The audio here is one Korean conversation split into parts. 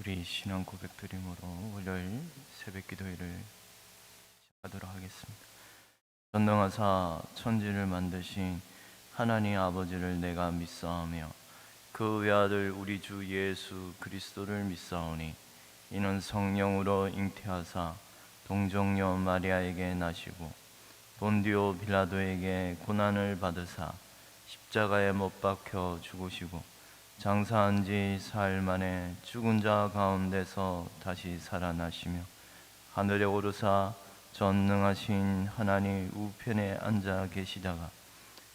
우리 신앙 고백 드림으로 월요일 새벽 기도회를 시작하도록 하겠습니다. 전능하사 천지를 만드신 하나님 아버지를 내가 믿사오며 그 외아들 우리 주 예수 그리스도를 믿사오니 이는 성령으로 잉태하사 동정녀 마리아에게 나시고 본디오 빌라도에게 고난을 받으사 십자가에 못 박혀 죽으시고 장사한 지 사흘 만에 죽은 자 가운데서 다시 살아나시며 하늘에 오르사 전능하신 하나님 우편에 앉아 계시다가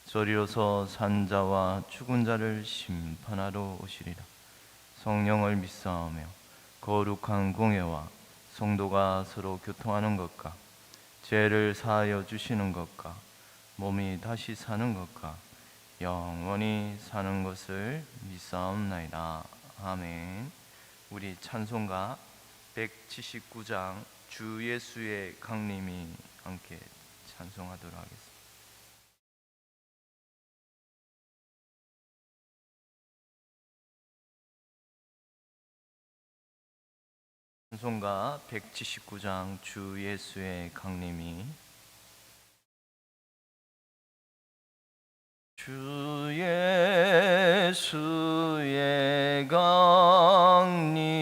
저리로서 산 자와 죽은 자를 심판하러 오시리라. 성령을 믿사오며 거룩한 공예와 성도가 서로 교통하는 것과 죄를 사하여 주시는 것과 몸이 다시 사는 것과 영원히 사는 것을 믿사옵나이다. 아멘. 우리 찬송가 179장 주 예수의 강림이 함께 찬송하도록 하겠습니다. 찬송가 179장 주 예수의 강림이. 주 예수의 강림이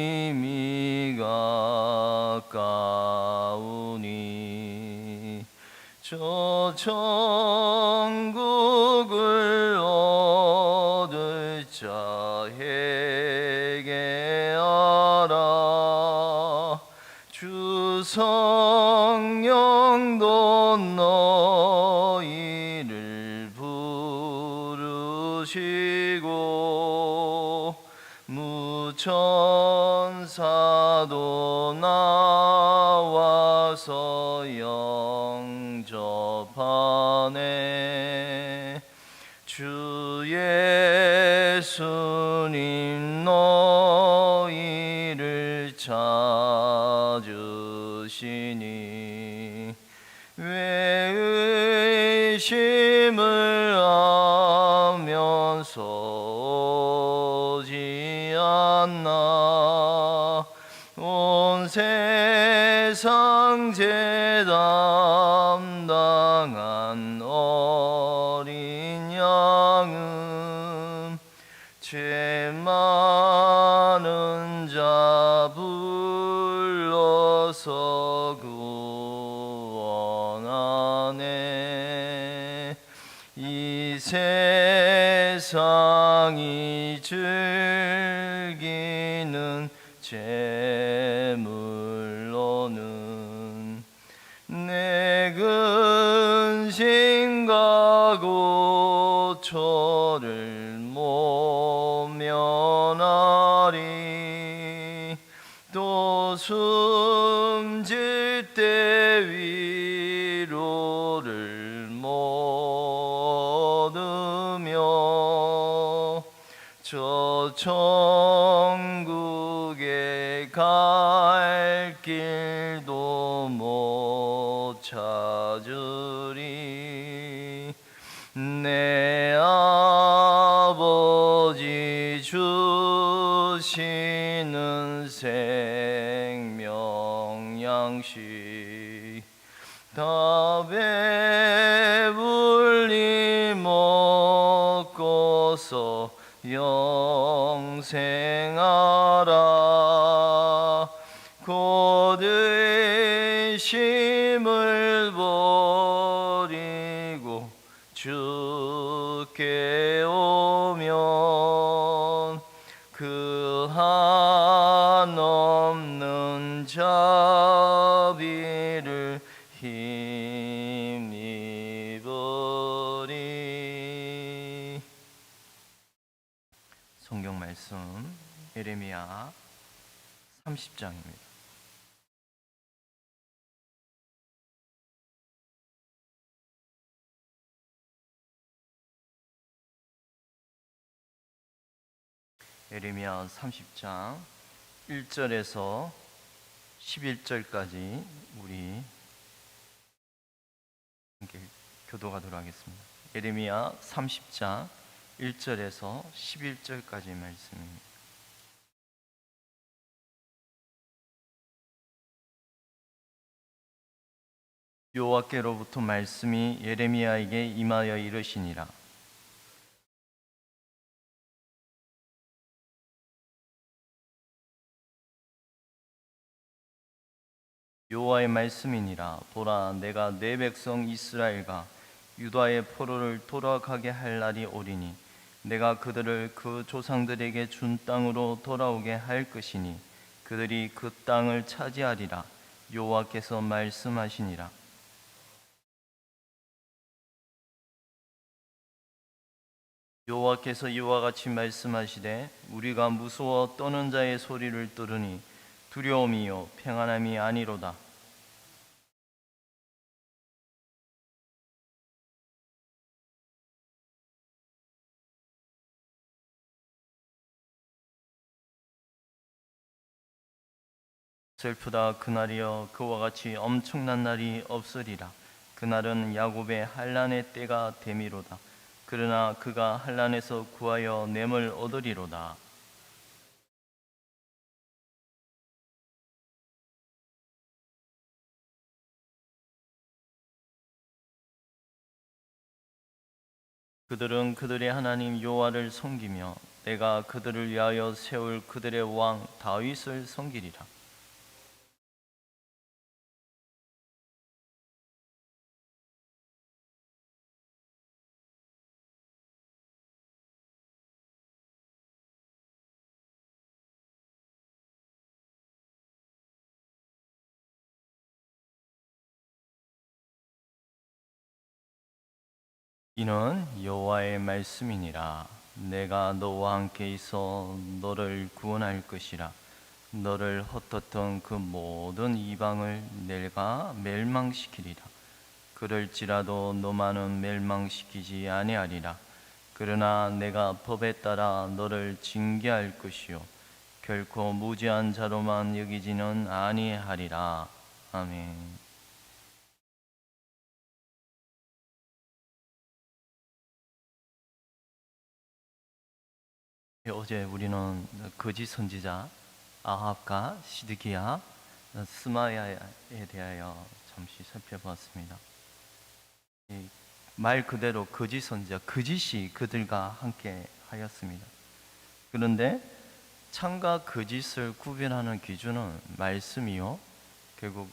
가까우니 저 천국을 얻을 자에게 하라. 주 성령도 너희를 부르시고 무천사도 나와서 영접하네. 주 예수님 너희를 찾으시니 왜 의심을 하면서 오지 않나. 온 세상 죄 담당한 어린 양은 죄 많은 자 불러서 구원하네. 이 세상이 즐기는 재물로는 내 근심과 고초를 모면하리. 또 숨질 때 위로를 못 얻으며 저 천국에 갈 길도 못 찾으리. 내 아버지 주시는 생명 양식 다 배불리 먹고서 영생하라. 곧 의심을 버리고 주께 오면 그 한없는 자비를 힘입으리. 성경 말씀 예레미야 30장입니다. 예레미야 30장 1절에서 11절까지 우리 함께 교도하도록 하겠습니다. 예레미야 30장 1절에서 11절까지 말씀입니다. 여호와께로부터 말씀이 예레미야에게 임하여 이르시니라. 여호와의 말씀이니라. 보라, 내가 내 백성 이스라엘과 유다의 포로를 돌아가게 할 날이 오리니 내가 그들을 그 조상들에게 준 땅으로 돌아오게 할 것이니 그들이 그 땅을 차지하리라. 여호와께서 말씀하시니라. 여호와께서 이와 같이 말씀하시되 우리가 무서워 떠는 자의 소리를 들으니 두려움이요 평안함이 아니로다. 슬프다 그날이여, 그와 같이 엄청난 날이 없으리라. 그날은 야곱의 환난의 때가 되미로다. 그러나 그가 환난에서 구하여 냄을 얻으리로다. 그들은 그들의 하나님 여호와를 섬기며 내가 그들을 위하여 세울 그들의 왕 다윗을 섬기리라. 이는 여호와의 말씀이니라. 내가 너와 함께 있어 너를 구원할 것이라. 너를 헛되던 그 모든 이방을 내가 멸망시키리라. 그럴지라도 너만은 멸망시키지 아니하리라. 그러나 내가 법에 따라 너를 징계할 것이요 결코 무지한 자로만 여기지는 아니하리라. 아멘. 어제 우리는 거짓 선지자 아합과 시드기야 스마야에 대하여 잠시 살펴보았습니다. 말 그대로 거짓 선지자, 거짓이 그들과 함께 하였습니다. 그런데 참과 거짓을 구별하는 기준은 말씀이요 결국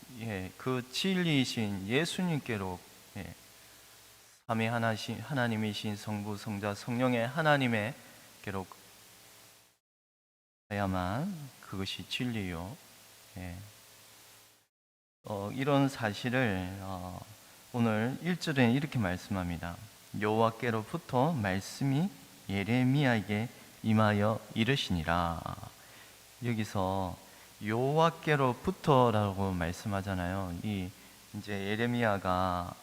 그 진리이신 예수님께로 삼위 하나님이신 성부 성자 성령의 하나님의께로 해야만 그것이 진리요. 이런 사실을 오늘 1절에 이렇게 말씀합니다. 여호와께로부터 말씀이 예레미야에게 임하여 이르시니라. 여기서 여호와께로부터라고 말씀하잖아요. 이제 예레미야가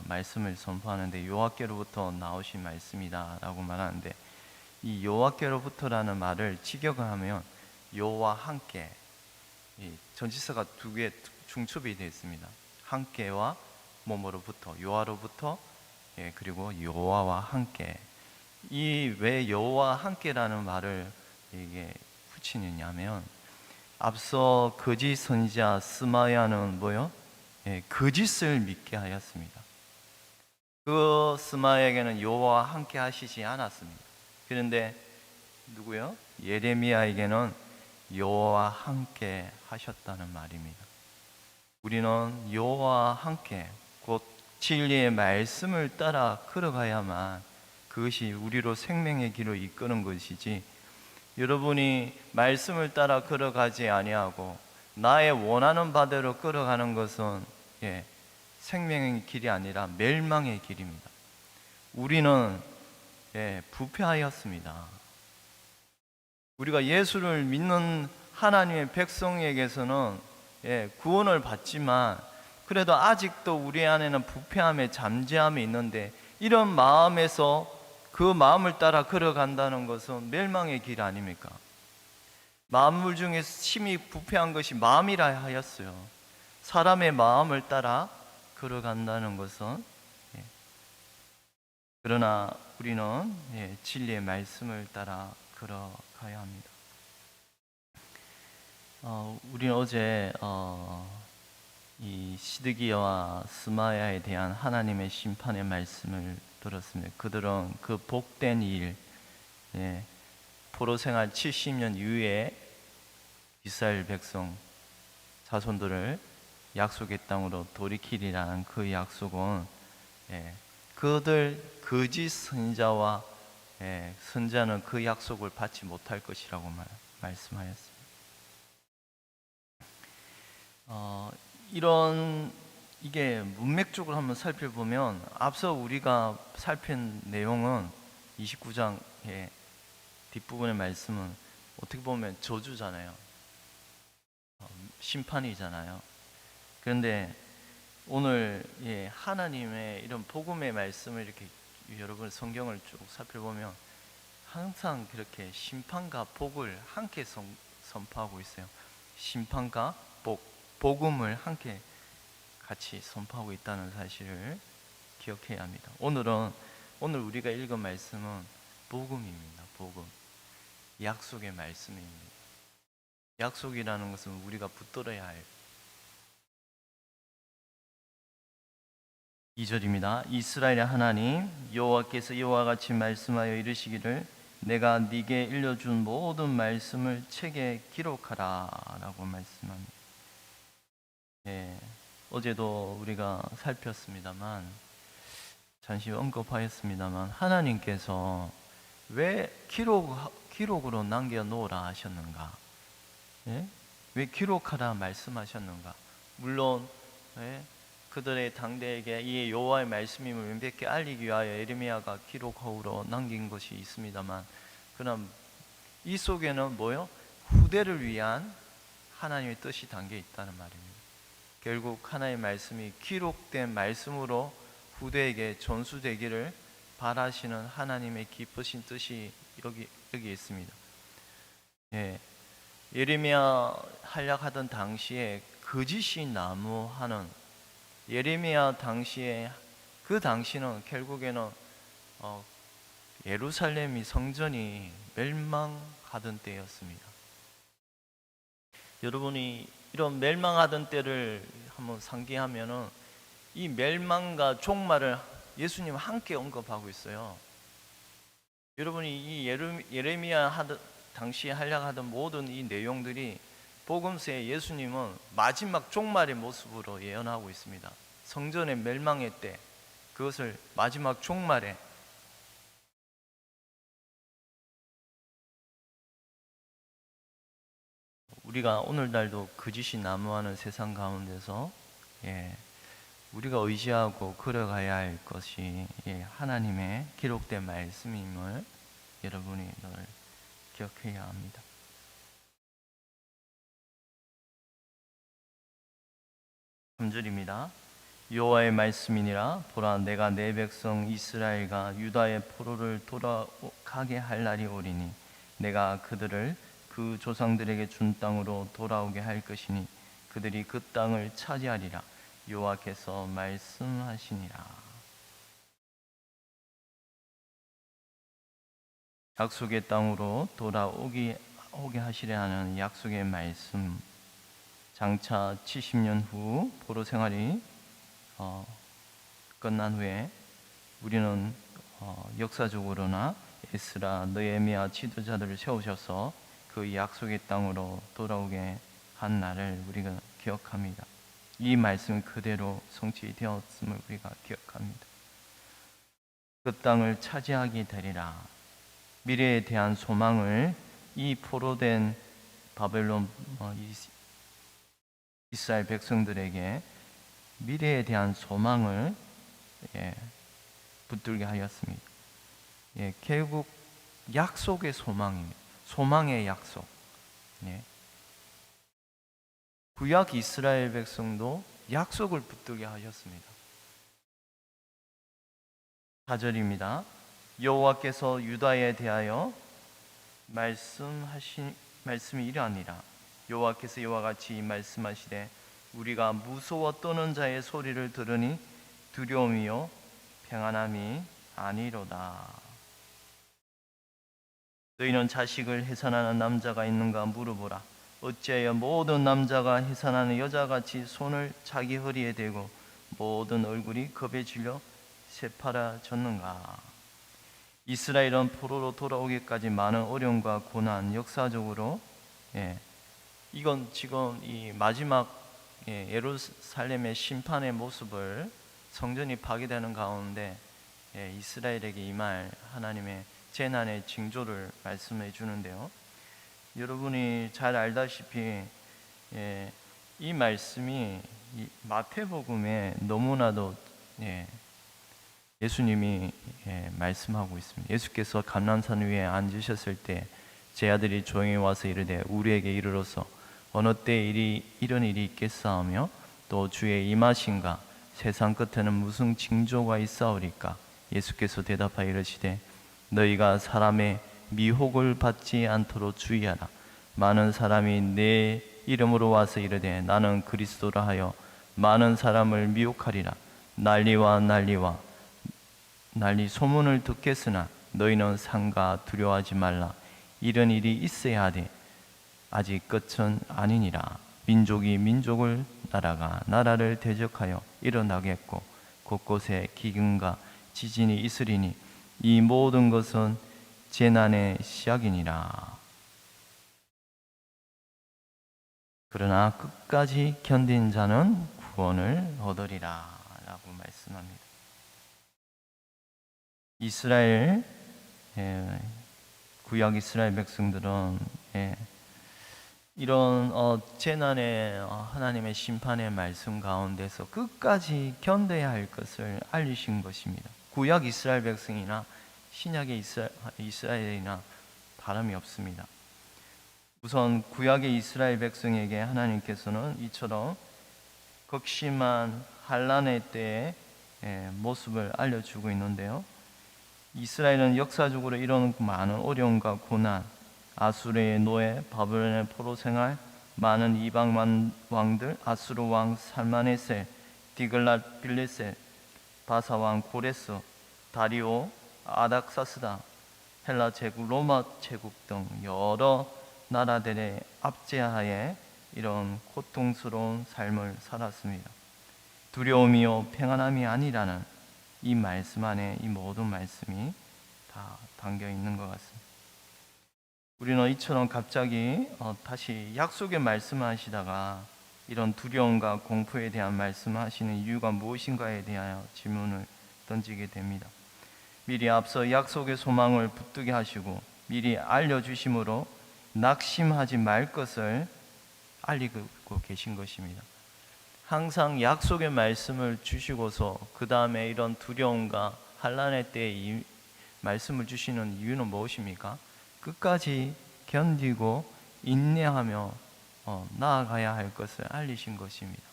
말씀을 선포하는데 여호와께로부터 나오신 말씀이다라고 말하는데 이 여호와께로부터라는 말을 직역하면 여호와 함께, 전치사가 두 개 중첩이 되어 있습니다. 함께와 뭐뭐로부터, 여호와로부터, 그리고 여호와와 함께. 이 왜 여호와 함께라는 말을 이게 붙이느냐면 앞서 거짓 선지자 스마야는 뭐요? 거짓을 믿게 하였습니다. 그 스마야에게는 여호와와 함께 하시지 않았습니다. 그런데 누구요? 예레미야에게는 여호와와 함께 하셨다는 말입니다. 우리는 여호와와 함께 곧 진리의 말씀을 따라 걸어가야만 그것이 우리로 생명의 길로 이끄는 것이지, 여러분이 말씀을 따라 걸어가지 아니하고 나의 원하는 바대로 걸어가는 것은 생명의 길이 아니라 멸망의 길입니다. 우리는 부패하였습니다. 우리가 예수를 믿는 하나님의 백성에게서는 구원을 받지만 그래도 아직도 우리 안에는 부패함에 잠재함이 있는데, 이런 마음에서 그 마음을 따라 걸어간다는 것은 멸망의 길 아닙니까? 만물 중에 심히 부패한 것이 마음이라 하였어요. 사람의 마음을 따라 걸어간다는 것은 그러나 우리는 진리의 말씀을 따라 걸어가야 합니다. 우리는 어제 이 시드기야와 스마야에 대한 하나님의 심판의 말씀을 들었습니다. 그들은 그 복된 일, 포로 생활 70년 이후에 이스라엘 백성 자손들을 약속의 땅으로 돌이키리라는 그 약속은 그들 거짓 선자와 선자는 그 약속을 받지 못할 것이라고 말씀하였습니다. 이게 문맥적으로 한번 살펴보면 앞서 우리가 살핀 내용은 29장의 뒷부분의 말씀은 어떻게 보면 저주잖아요. 심판이잖아요. 그런데 오늘 하나님의 이런 복음의 말씀을 이렇게 여러분 성경을 쭉 살펴보면 항상 그렇게 심판과 복을 함께 선포하고 있어요. 심판과 복음을 함께 같이 선포하고 있다는 사실을 기억해야 합니다. 오늘 우리가 읽은 말씀은 복음입니다. 복음. 약속의 말씀입니다. 약속이라는 것은 우리가 붙들어야 할 2절입니다. 이스라엘의 하나님 여호와께서 이와 같이 말씀하여 이르시기를 내가 네게 일러준 모든 말씀을 책에 기록하라 라고 말씀합니다. 어제도 우리가 살폈습니다만 잠시 언급하였습니다만 하나님께서 왜 기록으로 남겨놓으라 하셨는가? 왜 기록하라 말씀하셨는가? 물론 그들의 당대에게 이 여호와의 말씀임을 명백히 알리기 위하여 예레미야가 기록으로 남긴 것이 있습니다만 그러나 이 속에는 뭐요? 후대를 위한 하나님의 뜻이 담겨 있다는 말입니다. 결국 하나님의 말씀이 기록된 말씀으로 후대에게 전수되기를 바라시는 하나님의 기쁘신 뜻이 여기 있습니다. 예레미야 활약하던 당시에 거짓이 난무하는 예레미야 당시에 그 당시는 결국에는 예루살렘이 성전이 멸망하던 때였습니다. 여러분이 이런 멸망하던 때를 한번 상기하면은 이 멸망과 종말을 예수님 함께 언급하고 있어요. 여러분이 이 예레미야 당시에 활약하던 모든 이 내용들이 복음서에 예수님은 마지막 종말의 모습으로 예언하고 있습니다. 성전의 멸망의 때 그것을 마지막 종말에 우리가 오늘날도 거짓이 난무하는 세상 가운데서 우리가 의지하고 걸어가야 할 것이 하나님의 기록된 말씀임을 여러분이 늘 기억해야 합니다. 3절입니다. 여호와의 말씀이니라 보라 내가 내 백성 이스라엘과 유다의 포로를 돌아가게 할 날이 오리니 내가 그들을 그 조상들에게 준 땅으로 돌아오게 할 것이니 그들이 그 땅을 차지하리라 여호와께서 말씀하시니라. 약속의 땅으로 돌아오게 하시려 하는 약속의 말씀. 장차 70년 후 포로 생활이 끝난 후에 우리는 역사적으로나 에스라, 느헤미야 지도자들을 세우셔서 그 약속의 땅으로 돌아오게 한 날을 우리가 기억합니다. 이 말씀은 그대로 성취되었음을 우리가 기억합니다. 그 땅을 차지하게 되리라. 미래에 대한 소망을 이 포로된 바벨론 이스라엘 백성들에게 미래에 대한 소망을 붙들게 하였습니다. 결국 약속의 소망입니다. 소망의 약속. 구약 이스라엘 백성도 약속을 붙들게 하셨습니다. 4절입니다. 여호와께서 유다에 대하여 말씀이 이러하니라. 여호와께서 이와 같이 말씀하시되 우리가 무서워 떠는 자의 소리를 들으니 두려움이요 평안함이 아니로다. 너희는 자식을 해산하는 남자가 있는가 물어보라. 어찌하여 모든 남자가 해산하는 여자같이 손을 자기 허리에 대고 모든 얼굴이 겁에 질려 새파라졌는가. 이스라엘은 포로로 돌아오기까지 많은 어려움과 고난, 역사적으로 이건 지금 이 마지막 예루살렘의 심판의 모습을, 성전이 파괴되는 가운데 이스라엘에게 임할 하나님의 재난의 징조를 말씀해 주는데요. 여러분이 잘 알다시피 이 말씀이 마태복음에 너무나도 예수님이 말씀하고 있습니다. 예수께서 감람산 위에 앉으셨을 때 제 아들이 조용히 와서 이르되 우리에게 이르러서 어느 때 이런 일이 있겠사오며 또 주의 임하신가 세상 끝에는 무슨 징조가 있사오리까. 예수께서 대답하여 이르시되 너희가 사람의 미혹을 받지 않도록 주의하라. 많은 사람이 내 이름으로 와서 이르되 나는 그리스도라 하여 많은 사람을 미혹하리라. 난리 소문을 듣겠으나 너희는 삼가 두려워하지 말라. 이런 일이 있어야 하되 아직 끝은 아니니라. 민족이 민족을, 나라가 나라를 대적하여 일어나겠고 곳곳에 기근과 지진이 있으리니 이 모든 것은 재난의 시작이니라. 그러나 끝까지 견딘 자는 구원을 얻으리라 라고 말씀합니다. 이스라엘, 구약 이스라엘 백성들은 이런 재난의 하나님의 심판의 말씀 가운데서 끝까지 견뎌야 할 것을 알리신 것입니다. 구약 이스라엘 백성이나 신약의 이스라엘이나 다름이 없습니다. 우선 구약의 이스라엘 백성에게 하나님께서는 이처럼 극심한 환난의 때의 모습을 알려주고 있는데요. 이스라엘은 역사적으로 이런 많은 어려움과 고난, 아수르의 노예, 바벨론의 포로 생활, 많은 이방 왕들, 아수르 왕 살마네셀, 디글랏 빌레셀, 바사 왕 고레스, 다리오, 아닥사스다, 헬라 제국, 로마 제국 등 여러 나라들의 압제하에 이런 고통스러운 삶을 살았습니다. 두려움이요 평안함이 아니라는 이 말씀 안에 이 모든 말씀이 다 담겨 있는 것 같습니다. 우리는 이처럼 갑자기 다시 약속의 말씀하시다가 이런 두려움과 공포에 대한 말씀하시는 이유가 무엇인가에 대하여 질문을 던지게 됩니다. 미리 앞서 약속의 소망을 붙들게 하시고 미리 알려주심으로 낙심하지 말 것을 알리고 계신 것입니다. 항상 약속의 말씀을 주시고서 그 다음에 이런 두려움과 환난의 때에 이 말씀을 주시는 이유는 무엇입니까? 끝까지 견디고 인내하며 나아가야 할 것을 알리신 것입니다.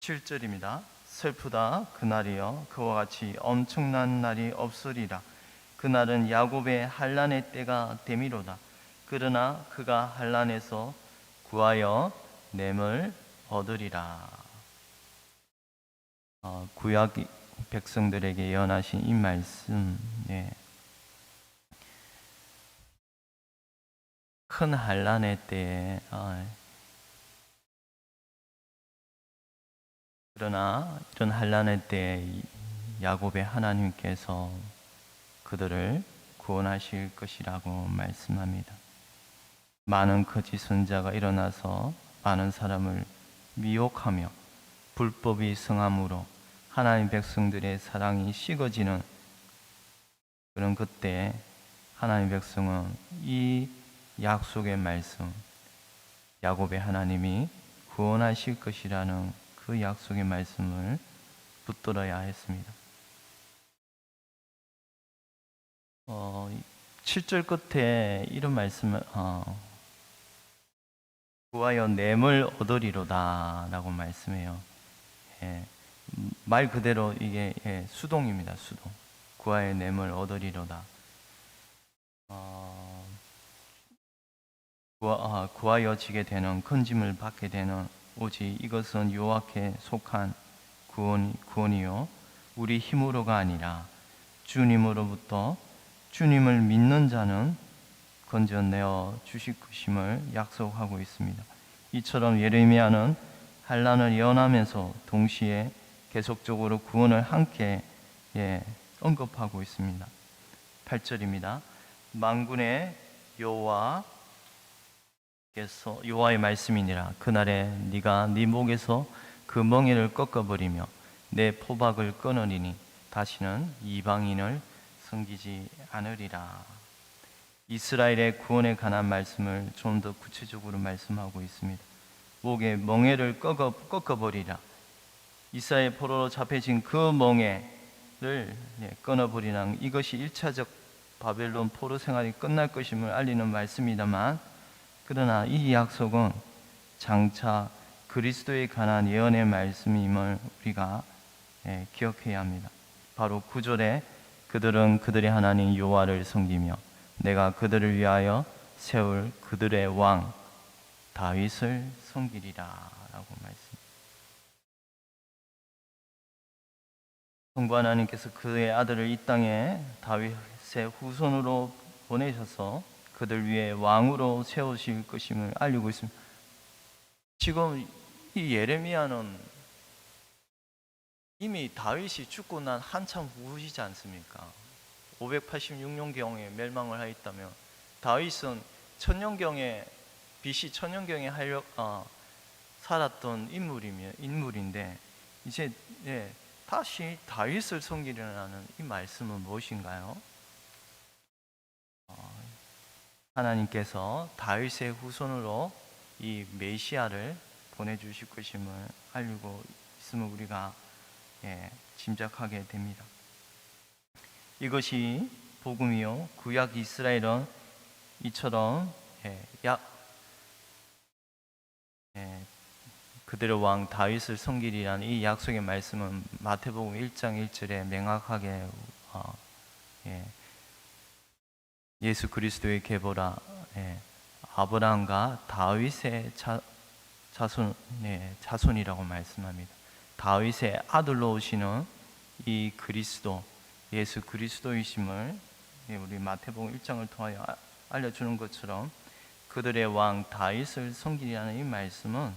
(7절입니다) 슬프다 그날이여 그와 같이 엄청난 날이 없으리라. 그날은 야곱의 환난의 때가 됨이로다. 그러나 그가 환난에서 구하여 냄을 얻으리라. 구약 백성들에게 예언하신 이 말씀, 큰 환난의 때에 그러나 이런 환난의 때에 야곱의 하나님께서 그들을 구원하실 것이라고 말씀합니다. 많은 거짓 선자가 일어나서 많은 사람을 미혹하며 불법이 성함으로 하나님 백성들의 사랑이 식어지는 그런 그때 하나님 백성은 이 약속의 말씀, 야곱의 하나님이 구원하실 것이라는 그 약속의 말씀을 붙들어야 했습니다. 7절 끝에 이런 말씀을 구하여 냄을 얻으리로다 라고 말씀해요. 말 그대로 이게 수동입니다. 수동. 구하여 냄을 얻으리로다. 구하여 지게 되는, 건짐을 받게 되는, 오직 이것은 여호와께 속한 구원이요 우리 힘으로가 아니라 주님으로부터 주님을 믿는 자는 건져내어 주실 것임을 약속하고 있습니다. 이처럼 예레미야는 환난을 예언하면서 동시에 계속적으로 구원을 함께 언급하고 있습니다. 8절입니다. 만군의 여호와의 말씀이니라. 그날에 네가 네 목에서 그 멍에를 꺾어버리며 내 포박을 끊으리니 다시는 이방인을 섬기지 않으리라. 이스라엘의 구원에 관한 말씀을 좀 더 구체적으로 말씀하고 있습니다. 목에 멍에를 꺾어버리라. 이스라엘 포로로 잡혀진 그 멍에를 끊어버리라. 이것이 1차적 바벨론 포로 생활이 끝날 것임을 알리는 말씀이다만, 그러나 이 약속은 장차 그리스도에 관한 예언의 말씀임을 우리가 기억해야 합니다. 바로 9절에 그들은 그들의 하나님 여호와를 섬기며 내가 그들을 위하여 세울 그들의 왕 다윗을 섬기리라 라고 말씀. 성부 하나님께서 그의 아들을 이 땅에 다윗의 후손으로 보내셔서 그들 위해 왕으로 세우실 것임을 알리고 있습니다. 지금 이 예레미야는 이미 다윗이 죽고 난 한참 후이지 않습니까? 586년경에 멸망을 하였다면 다윗은 BC 천년경에 살았던 인물인데 이제 다시 다윗을 섬기려는 이 말씀은 무엇인가요? 하나님께서 다윗의 후손으로 이 메시아를 보내주실 것임을 알리고 있음을 우리가 짐작하게 됩니다. 이것이 복음이요, 구약 이스라엘은 이처럼 그들의 왕 다윗을 섬기리라는 이 약속의 말씀은 마태복음 1장 1절에 명확하게 예수 그리스도의 계보라 아브라함과 다윗의 자손이라고 말씀합니다. 다윗의 아들로 오시는 이 그리스도, 예수 그리스도이심을 우리 마태복음 1장을 통하여 알려주는 것처럼 그들의 왕 다윗을 섬기라는 이 말씀은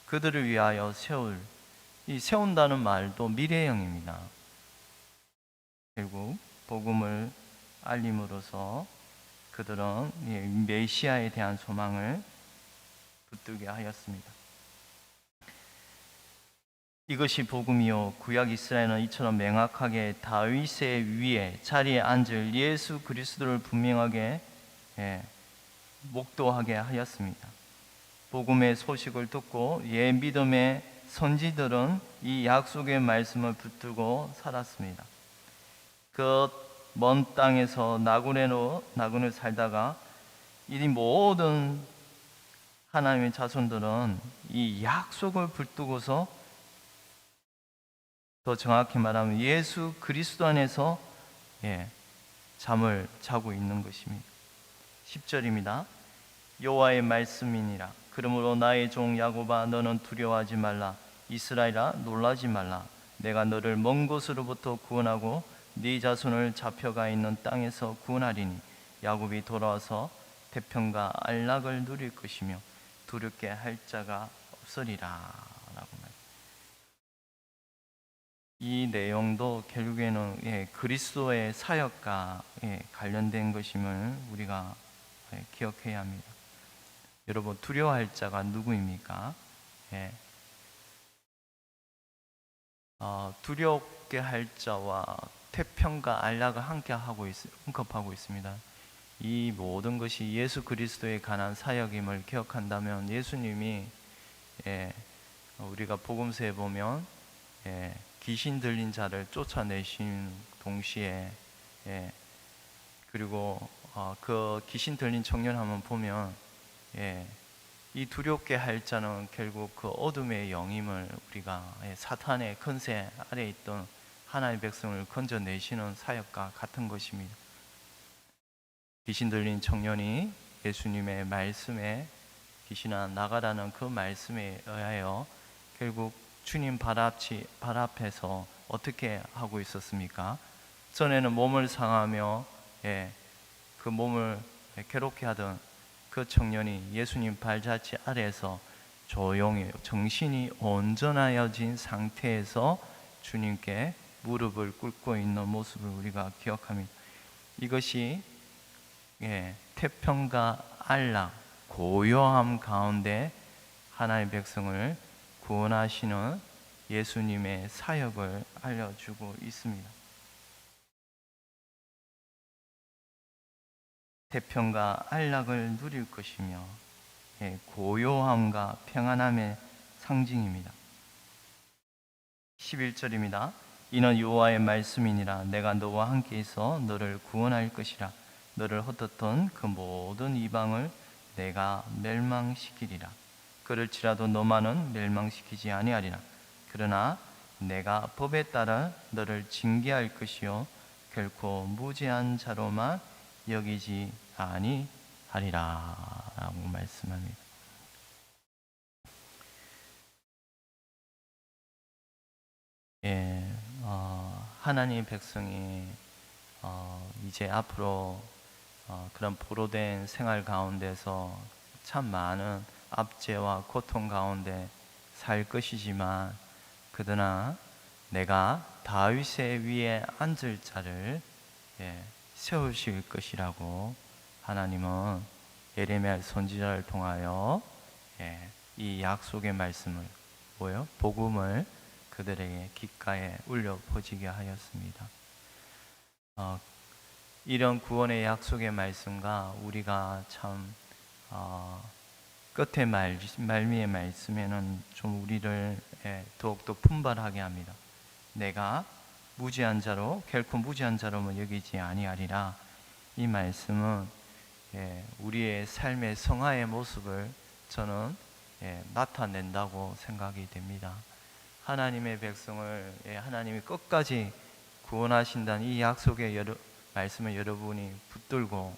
그들을 위하여 세운다는 말도 미래형입니다. 결국 복음을 알림으로써 그들은 메시아에 대한 소망을 붙들게 하였습니다. 이것이 복음이요, 구약 이스라엘은 이처럼 명확하게 다윗의 위에 자리에 앉을 예수 그리스도를 분명하게 목도하게 하였습니다. 복음의 소식을 듣고 믿음의 선지들은 이 약속의 말씀을 붙들고 살았습니다. 그 먼 땅에서 나그네로 살다가 이 모든 하나님의 자손들은 이 약속을 붙들고서, 더 정확히 말하면 예수 그리스도 안에서 잠을 자고 있는 것입니다. 10절입니다. 여호와의 말씀이니라. 그러므로 나의 종 야곱아, 너는 두려워하지 말라. 이스라엘아, 놀라지 말라. 내가 너를 먼 곳으로부터 구원하고 네 자손을 잡혀가 있는 땅에서 구원하리니 야곱이 돌아와서 태평과 안락을 누릴 것이며 두렵게 할 자가 없으리라 라고 말합니다. 이 내용도 결국에는 그리스도의 사역과 관련된 것임을 우리가 기억해야 합니다. 여러분, 두려워할 자가 누구입니까? 두렵게 할 자와 태평과 안락을 함께 언급하고 있습니다. 이 모든 것이 예수 그리스도에 관한 사역임을 기억한다면 예수님이 우리가 복음서에 보면 귀신 들린 자를 쫓아내신 동시에 그리고 그 귀신 들린 청년 한번 보면 이 두렵게 할 자는 결국 그 어둠의 영임을 우리가 사탄의 권세 아래에 있던 하나님의 백성을 건져내시는 사역과 같은 것입니다. 귀신 들린 청년이 예수님의 말씀에 귀신아 나가라는 그 말씀에 의하여 결국 주님 발 앞에서 어떻게 하고 있었습니까? 전에는 몸을 상하며 그 몸을 괴롭게 하던 그 청년이 예수님 발자취 아래에서 조용히 정신이 온전하여진 상태에서 주님께 무릎을 꿇고 있는 모습을 우리가 기억합니다. 이것이 태평과 안락, 고요함 가운데 하나님의 백성을 구원하시는 예수님의 사역을 알려주고 있습니다. 태평과 안락을 누릴 것이며 고요함과 평안함의 상징입니다. 11절입니다. 이는 여호와의 말씀이니라. 내가 너와 함께 있어 너를 구원할 것이라. 너를 흩었던 그 모든 이방을 내가 멸망시키리라. 그럴지라도 너만은 멸망시키지 아니하리라. 그러나 내가 법에 따라 너를 징계할 것이요 결코 무죄한 자로만 여기지 아니하리라 라고 말씀합니다. 하나님의 백성이 이제 앞으로 그런 포로된 생활 가운데서 참 많은 압제와 고통 가운데 살 것이지만 그러나 내가 다윗의 위에 앉을 자를 세우실 것이라고 하나님은 예레미야 선지자를 통하여 이 약속의 말씀을 복음을 그들에게 귓가에 울려 퍼지게 하였습니다. 이런 구원의 약속의 말씀과 우리가 참 끝에 말미의 말씀에는 좀 우리를 더욱더 분발하게 합니다. 내가 무지한 자로 결코 무지한 자로만 여기지 아니하리라. 이 말씀은 우리의 삶의 성화의 모습을 저는 나타낸다고 생각이 됩니다. 하나님의 백성을 하나님이 끝까지 구원하신다는 이 약속의 말씀을 여러분이 붙들고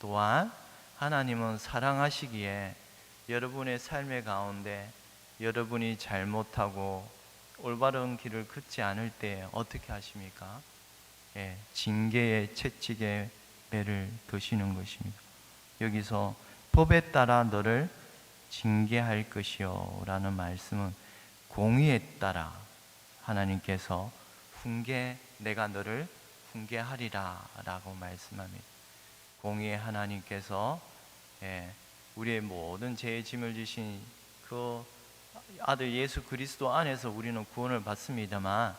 또한 하나님은 사랑하시기에 여러분의 삶의 가운데 여러분이 잘못하고 올바른 길을 걷지 않을 때 어떻게 하십니까? 징계의 채찍의 배를 드시는 것입니다. 여기서 법에 따라 너를 징계할 것이요 라는 말씀은 공의에 따라 하나님께서 내가 너를 훈계하리라 라고 말씀합니다. 공의의 하나님께서 우리의 모든 죄의 짐을 지신 그 아들 예수 그리스도 안에서 우리는 구원을 받습니다만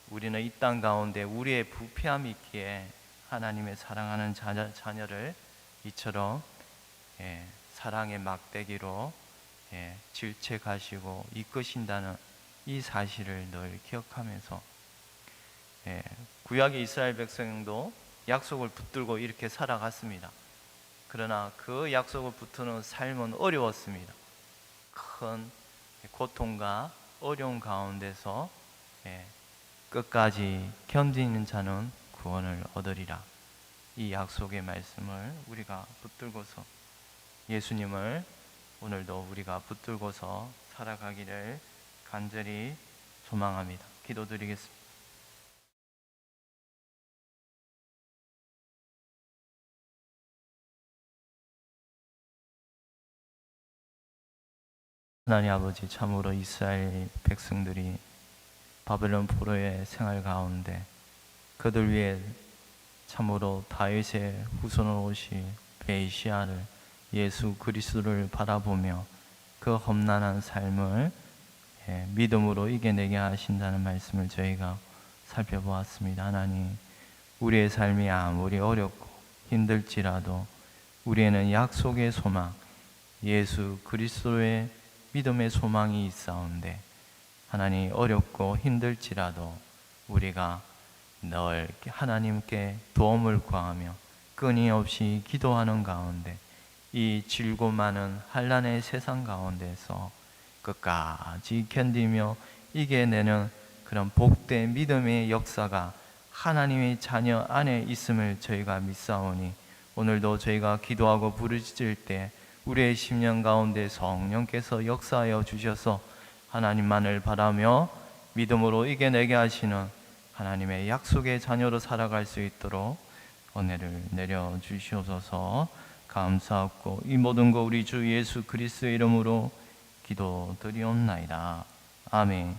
우리는 이 땅 가운데 우리의 부패함이 있기에 하나님의 사랑하는 자녀를 이처럼 사랑의 막대기로 질책하시고 이끄신다는 이 사실을 늘 기억하면서 구약의 이스라엘 백성도 약속을 붙들고 이렇게 살아갔습니다. 그러나 그 약속을 붙드는 삶은 어려웠습니다. 큰 고통과 어려움 가운데서 끝까지 견디는 자는 구원을 얻으리라. 이 약속의 말씀을 우리가 붙들고서 예수님을 오늘도 우리가 붙들고서 살아가기를 간절히 소망합니다. 기도드리겠습니다. 하나님 아버지, 참으로 이스라엘 백성들이 바벨론 포로의 생활 가운데 그들 위해 참으로 다윗의 후손으로 오신 메시아를 예수 그리스도를 바라보며 그 험난한 삶을 믿음으로 이겨내게 하신다는 말씀을 저희가 살펴보았습니다. 하나님, 우리의 삶이 아무리 어렵고 힘들지라도 우리에는 약속의 소망, 예수 그리스도의 믿음의 소망이 있사온데 하나님, 어렵고 힘들지라도 우리가 늘 하나님께 도움을 구하며 끊임없이 기도하는 가운데 이 질고 많은 환난의 세상 가운데서 끝까지 견디며 이겨내는 그런 복된 믿음의 역사가 하나님의 자녀 안에 있음을 저희가 믿사오니 오늘도 저희가 기도하고 부르짖을 때 우리의 심령 가운데 성령께서 역사하여 주셔서 하나님만을 바라며 믿음으로 이겨내게 하시는 하나님의 약속의 자녀로 살아갈 수 있도록 은혜를 내려 주시옵소서. 감사하고 이 모든 거 우리 주 예수 그리스도의 이름으로 기도드리옵나이다. 아멘.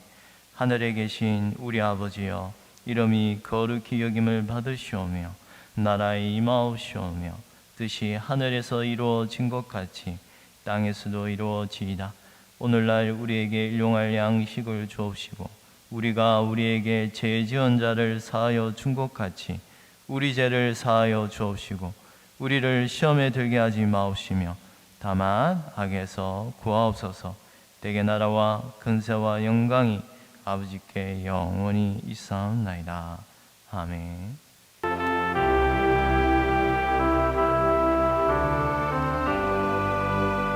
하늘에 계신 우리 아버지여, 이름이 거룩히 여김을 받으시오며 나라에 임하옵시오며 뜻이 하늘에서 이루어진 것 같이 땅에서도 이루어지이다. 오늘날 우리에게 일용할 양식을 주옵시고 우리가 우리에게 죄 지은 자를 사하여 준 것 같이 우리 죄를 사하여 주옵시고 우리를 시험에 들게 하지 마옵시며 다만 악에서 구하옵소서. 대개 나라와 근세와 영광이 아버지께 영원히 있사옵나이다. 아멘.